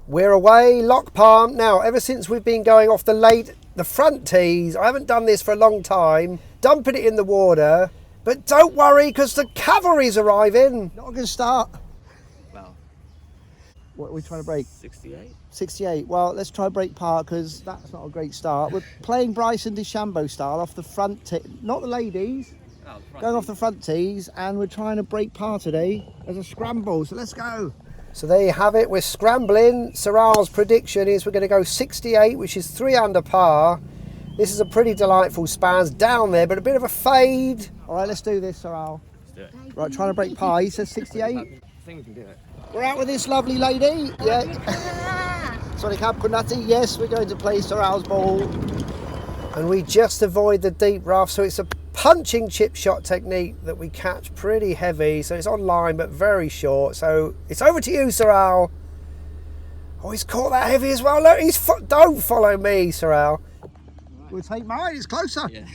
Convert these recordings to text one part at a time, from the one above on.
We're away, lock palm. Now, ever since we've been going off the front tees, I haven't done this for a long time, dumping it in the water, but don't worry because the cavalry's arriving. Not a good start. Well, what are we trying to break? 68. 68. Well, let's try break par because that's not a great start. We're playing Bryson DeChambeau style off the front tee, not the ladies. Going off the front tees, and we're trying to break par today as a scramble, so let's go. So there you have it, we're scrambling. Sorrel's prediction is we're going to go 68, which is 3 under par. This is a pretty delightful spans down there, but a bit of a fade. All right, let's do this, Sorrel. Let's do it. Right, trying to break par. He says 68. I think we can do it. We're out with this lovely lady. Yeah. Sorry, Cap Kunati. Yes, we're going to play Sorrel's ball. And we just avoid the deep rough, so it's a punching chip shot technique that we catch pretty heavy, so it's on line but very short. So it's over to you, Sorrel. Oh, he's caught that heavy as well. Look, don't follow me, Sorrel. Right. We'll take mine, it's closer. Yeah.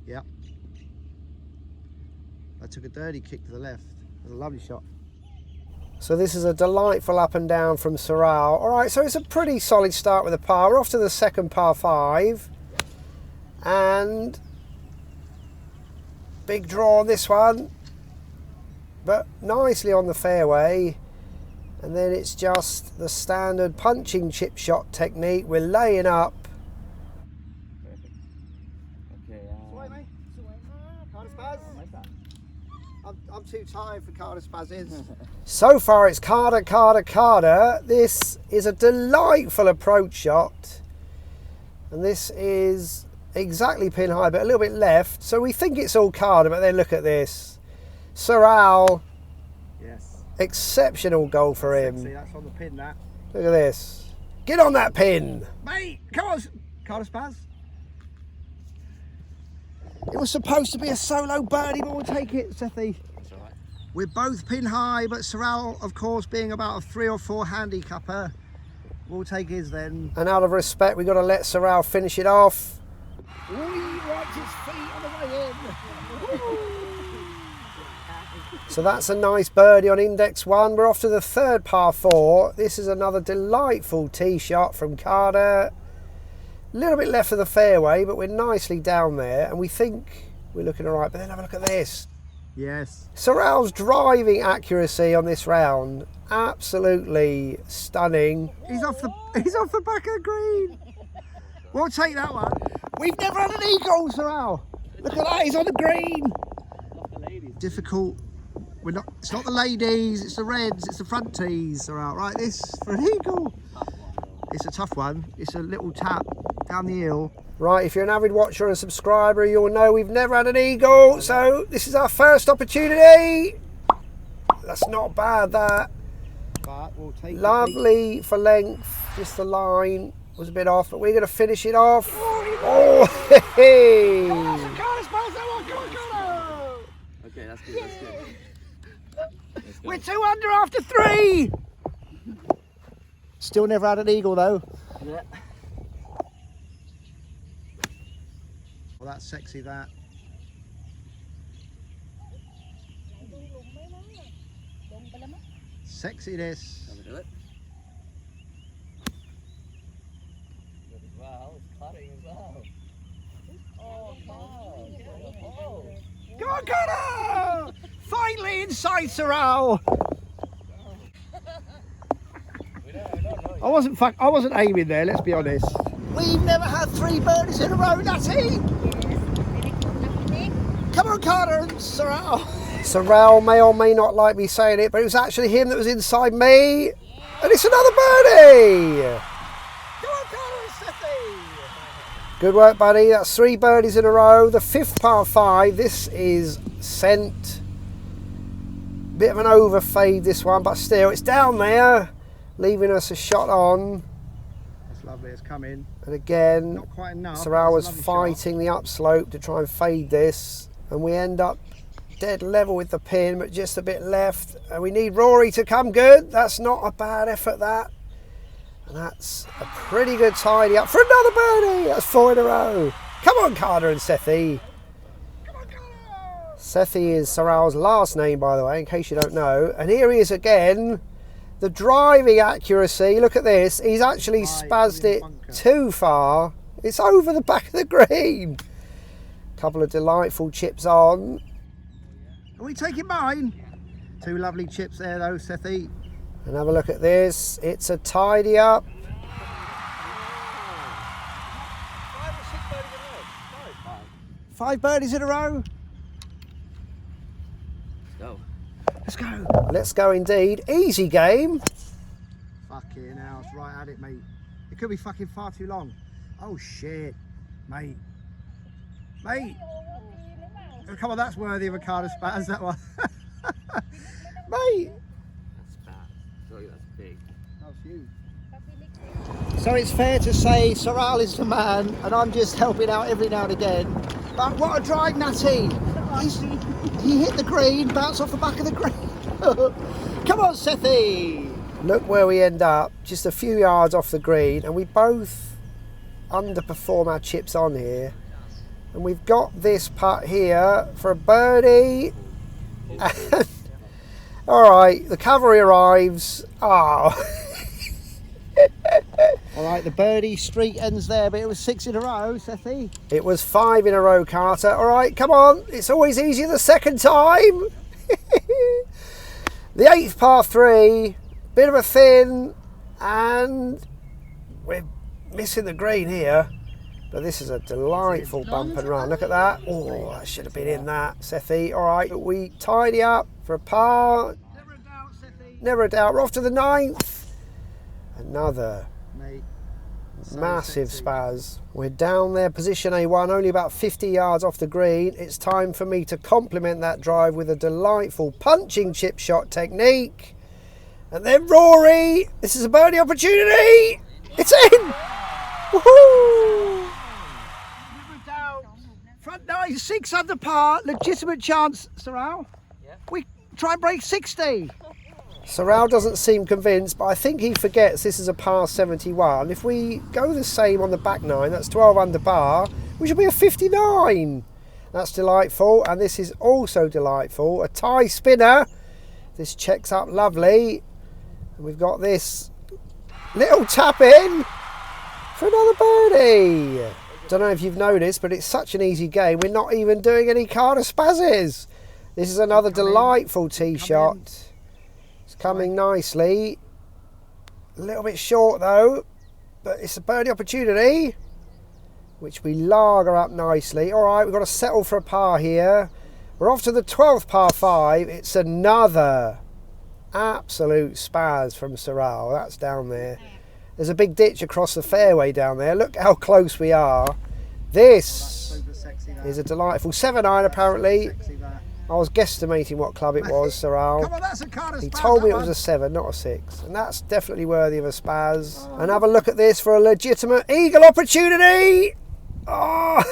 Yeah. I took a dirty kick to the left. It was a lovely shot. So this is a delightful up and down from Sorrel. All right, so it's a pretty solid start with a par. We're off to the second par 5. And big draw on this one. But nicely on the fairway. And then it's just the standard punching chip shot technique. We're laying up. Okay, I'm too tired for Carter Spazzes. So far it's Carter. This is a delightful approach shot. And this is exactly pin high, but a little bit left. So we think it's all Carter, but then look at this. Sorrel. Yes. Exceptional goal for him. See, that's on the pin, that. Look at this. Get on that pin. Mate, come on, Carter Spaz. It was supposed to be a solo birdie, but we'll take it, Sethi. That's all right. We're both pin high, but Sorrel, of course, being about a 3 or 4 handicapper, we'll take his then. And out of respect, we've got to let Sorrel finish it off. Ooh, he wiped his feet on the way in. So that's a nice birdie on index 1. We're off to the third par 4. This is another delightful tee shot from Carter. A little bit left of the fairway, but we're nicely down there, and we think we're looking all right. But then have a look at this. Yes. Sorrel's driving accuracy on this round, absolutely stunning. He's off the back of the green. We'll take that one. We've never had an eagle, Sorrel. Look at that, he's on the green. Not the ladies. Difficult. It's not the ladies, it's the reds, it's the front tees, Sorrel. Right, this for an eagle. It's a tough one. It's a little tap down the hill. Right, if you're an avid watcher and subscriber, you'll know we've never had an eagle, so this is our first opportunity. That's not bad, that. But we'll take Lovely for length, just the line was a bit off, but we're going to finish it off. Oh, hey! Okay, that's good, that's good. We're 2 under after 3. Still never had an eagle though. Yeah. Well, that's sexy, that. Sexy this. Can we do it? Good as well, it's cutting as well. Oh, wow. Go on, Connor! Finally inside Sorrel. I wasn't aiming there, let's be honest. We've never had 3 birdies in a row, Natty. Come on, Carter and Sorrel. Sorrel may or may not like me saying it, but it was actually him that was inside me. And it's another birdie. Come on, Carter and Sethi. Good work, buddy. That's 3 birdies in a row. The 5th par 5. This is sent. Bit of an overfade, this one, but still, it's down there, leaving us a shot on. That's lovely, it's come in. And again, Not quite enough. Sorrel was fighting the upslope to try and fade this, and we end up dead level with the pin, but just a bit left. And we need Rory to come good. That's not a bad effort, that. And that's a pretty good tidy up for another birdie. That's 4 in a row. Come on, Carter and Sethi. Sethi is Sorrell's last name, by the way, in case you don't know. And here he is again. The driving accuracy, look at this. He's actually spazzed it too far. It's over the back of the green. Couple of delightful chips on. Are we taking mine? 2 lovely chips there though, Sethi. And have a look at this. It's a tidy up. 5 or 6 birdies in a row. 5 birdies in a row. Go. Let's go. Let's go indeed. Easy game. Fucking hell, it's right at it, mate. It could be fucking far too long. Oh shit, mate. Mate. Oh, come on, that's worthy of a card of spaz, that one. Mate. That's bad. Sorry, that's big. That was huge. So it's fair to say Sorrell is the man, and I'm just helping out every now and again. But what a drive, Natty! He hit the green, bounced off the back of the green. Come on, Sethi! Look where we end up, just a few yards off the green, and we both underperform our chips on here. And we've got this putt here for a birdie. And, all right, the cavalry arrives. Oh. All right, the birdie streak ends there, but it was 6 in a row, Sethi. It was 5 in a row, Carter. All right, come on. It's always easier the second time. The 8th par 3, bit of a thin, and we're missing the green here. But this is a delightful bump and run. Look at that. Oh, that should have been in that, Sethi. All right, we tidy up for a par. Never a doubt, Sethi. Never a doubt. We're off to the 9th. Another Mate. massive spaz. We're down there, position A1, only about 50 yards off the green. It's time for me to complement that drive with a delightful punching chip shot technique. And then Rory, this is a birdie opportunity. It's in. Woohoo! Never a doubt. Front 9, 6 under par, legitimate chance, Sorrell. Yeah. We try and break 60. Sorrell doesn't seem convinced, but I think he forgets this is a par 71. If we go the same on the back 9, that's 12 under par, we should be a 59. That's delightful, and this is also delightful. A tie spinner. This checks up lovely. And we've got this little tap in for another birdie. Don't know if you've noticed, but it's such an easy game. We're not even doing any card of spazzes. This is another delightful tee shot. It's coming nicely. A little bit short though, but it's a birdie opportunity, which we lager up nicely. All right, we've got to settle for a par here. We're off to the 12th par 5. It's another absolute spaz from Sorrell. That's down there. There's a big ditch across the fairway down there. Look how close we are. This is a delightful 7-iron apparently. I was guesstimating what club it was, Sorrell. Come on, that's a card of He spaz, told me that it was one. a 7, not a 6. And that's definitely worthy of a spaz. And have a look at this for a legitimate eagle opportunity. Oh,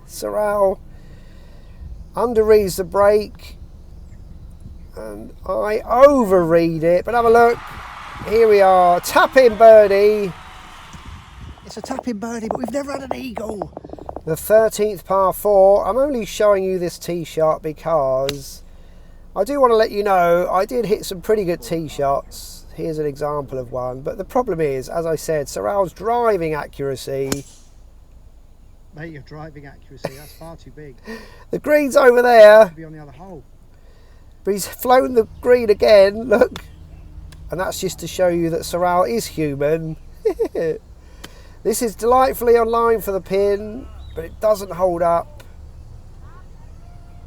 Sorrell underreads the break. And I overread it. But have a look. Here we are. Tap in birdie. It's a tap-in birdie, but we've never had an eagle. The 13th par 4. I'm only showing you this tee shot because I do want to let you know I did hit some pretty good tee shots. Here's an example of one. But the problem is, as I said, Sorrell's driving accuracy. Mate, your driving accuracy, that's far too big. The green's over there, Be on the other hole. but he's flown the green again. Look. And that's just to show you that Sorrell is human. This is delightfully on line for the pin, but it doesn't hold up.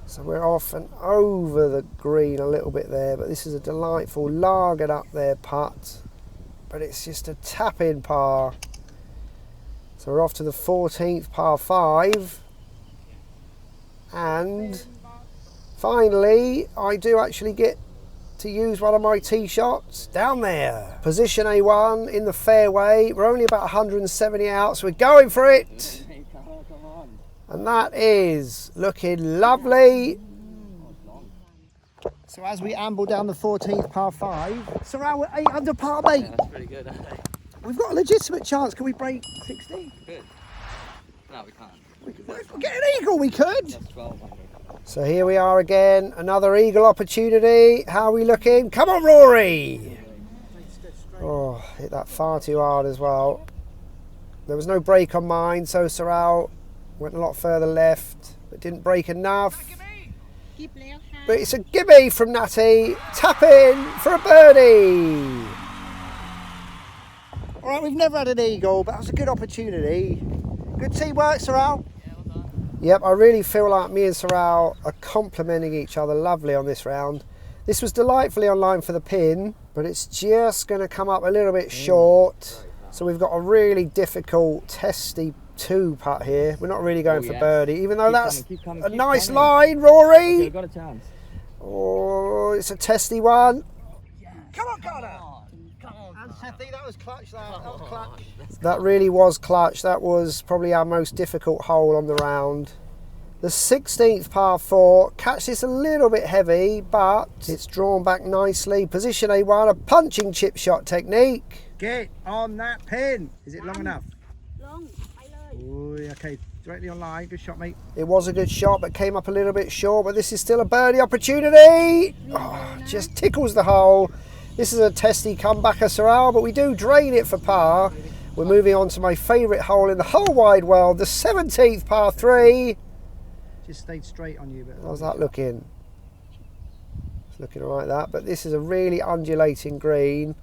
So we're off and over the green a little bit there, but this is a delightful lagered up there putt. But it's just a tap in par. So we're off to the 14th par 5. And finally, I do actually get to use one of my tee shots down there. Position A1 in the fairway. We're only about 170 out, so we're going for it. Come on. And that is looking lovely. So as we amble down the 14th par 5, Sorrell, we're 8 under par, mate. That's pretty good, aren't they? We've got a legitimate chance. Can we break 60? Good. No, we can't. If we get an eagle, we could. That's 12 under. So here we are again, another eagle opportunity. How are we looking? Come on, Rory! Oh, hit that far too hard as well. There was no break on mine, so Sorrel went a lot further left, but didn't break enough. But it's a gimme from Natty. Tap in for a birdie. All right, we've never had an eagle, but that was a good opportunity. Good teamwork, Sorrel. Yep, I really feel like me and Sorrel are complementing each other lovely on this round. This was delightfully on line for the pin, but it's just going to come up a little bit short. So we've got a really difficult, testy 2-putt here. We're not really going for birdie, even though that's a nice line, Rory. You've got a chance. Oh, it's a testy one. Come on, Connor. And Sethy, that was clutch. That was clutch. That really was clutch. That was probably our most difficult hole on the round. The 16th par 4. Catch this a little bit heavy, but it's drawn back nicely. Position A1, a punching chip shot technique. Get on that pin. Is it long enough? Long. Ooh, okay, directly on line. Good shot, mate. It was a good shot, but came up a little bit short. But this is still a birdie opportunity. Oh, just tickles the hole. This is a testy comebacker, Sorrel, but we do drain it for par. We're moving on to my favourite hole in the whole wide world, the 17th par 3. Just stayed straight on you. But How's that looking? It's looking like that, but this is a really undulating green.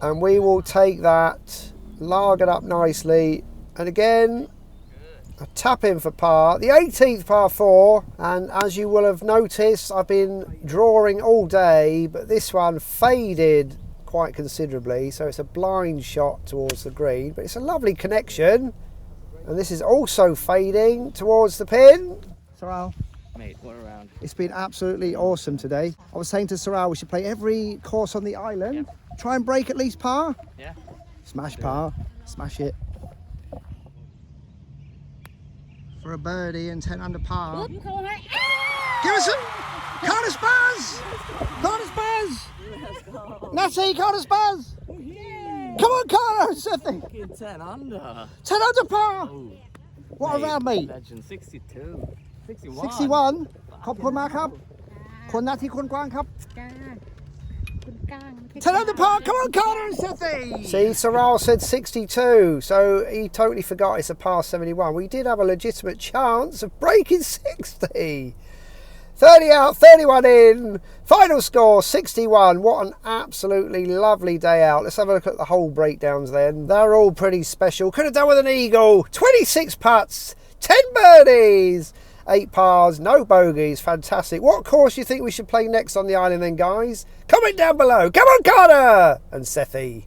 And we will take that, larg it up nicely, and again, a tap in for par. The 18th par 4, and as you will have noticed, I've been drawing all day, but this one faded quite considerably, so it's a blind shot towards the green, but it's a lovely connection. And this is also fading towards the pin. Sorrel, Mate, what a round. it's been absolutely awesome today. I was saying to Sorrel we should play every course on the island. Try and break at least par. Yeah. Smash par. Smash it. For a birdie and 10 under par. Give us some Carter Spurs! Carter Spurs! Natty, Carter Spurs! Come on, Carter! Sethy! 10 under. 10 under par! Oh, What a round, mate? Legend, 62. 61. 61. ขอบคุณมากครับ คนหน้าที่คนกว้างครับ 10 under par! Come on, Carter and Sethy! See, Sorrel said 62, so he totally forgot it's a par 71. We did have a legitimate chance of breaking 60. 30 out, 31 in, final score 61. What an absolutely lovely day out. Let's have a look at the whole breakdowns then. They're all pretty special. Could have done with an eagle. 26 putts, 10 birdies, 8 pars, no bogeys. Fantastic. What course do you think we should play next on the island then, guys? Comment down below. Come on, Carter and Sethy.